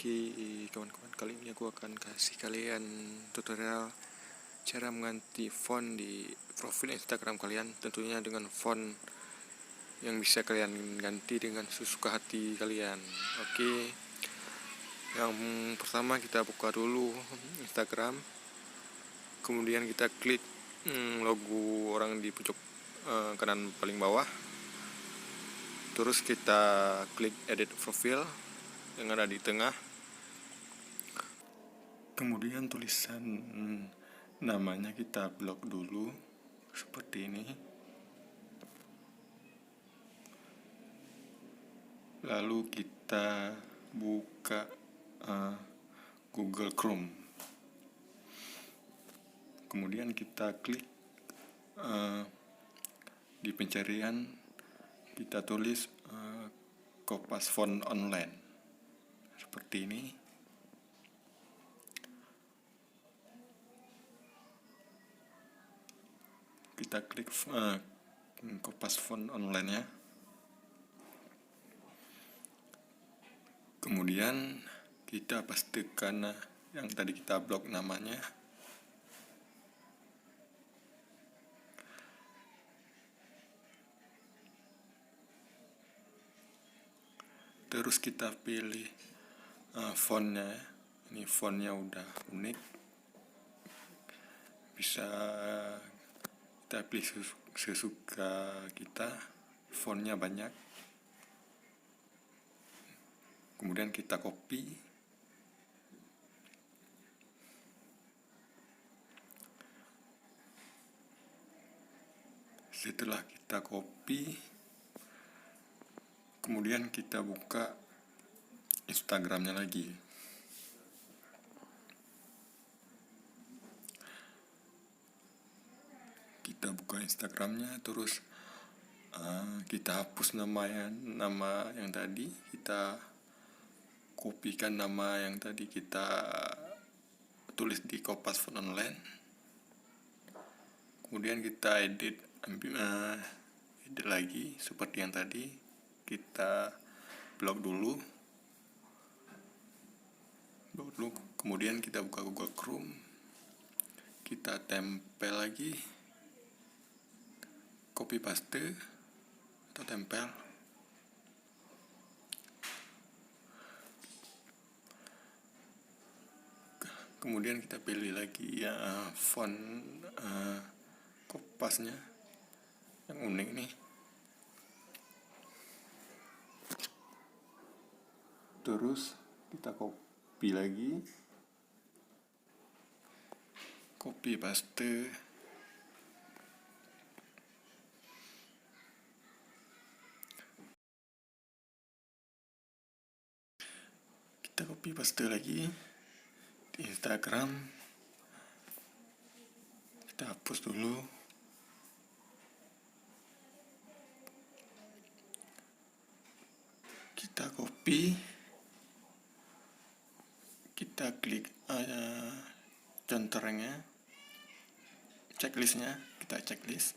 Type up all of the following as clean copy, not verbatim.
Oke kawan-kawan, kali ini aku akan kasih kalian tutorial cara mengganti font di profil Instagram kalian, tentunya dengan font yang bisa kalian ganti dengan sesuka hati kalian. Oke, yang pertama kita buka dulu Instagram, kemudian kita klik logo orang di pojok kanan paling bawah, terus kita klik edit profil yang ada di tengah. Kemudian tulisan namanya kita blok dulu seperti ini. Lalu kita buka Google Chrome. Kemudian kita klik di pencarian, kita tulis Kompas Font Online seperti ini. Kita klik Kompas Font Online ya. Kemudian kita pastikan yang tadi kita blok namanya. Terus kita pilih fontnya. Ini fontnya udah unik, bisa kita pilih sesuka kita, fontnya banyak. Kemudian kita copy, setelah kita copy, kemudian kita buka Instagramnya lagi. Kita buka Instagramnya, terus kita hapus nama yang tadi, kita kopikan nama yang tadi kita tulis di Kompas Font Online. Kemudian kita edit lagi seperti yang tadi, kita blok dulu, kemudian kita buka Google Chrome, kita tempel lagi, copy paste atau tempel. Kemudian kita pilih lagi font kompasnya yang unik nih. Terus kita copy lagi, copy paste, kita copy paste lagi di Instagram. Kita hapus dulu, kita copy, kita klik contohnya, checklistnya, kita checklist.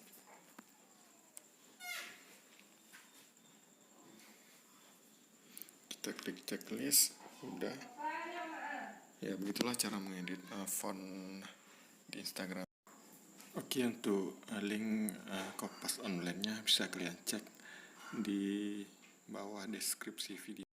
Kita klik checklist, udah. Ya begitulah cara mengedit font di Instagram. Oke, untuk link Kompas Online-nya bisa kalian cek di bawah deskripsi video.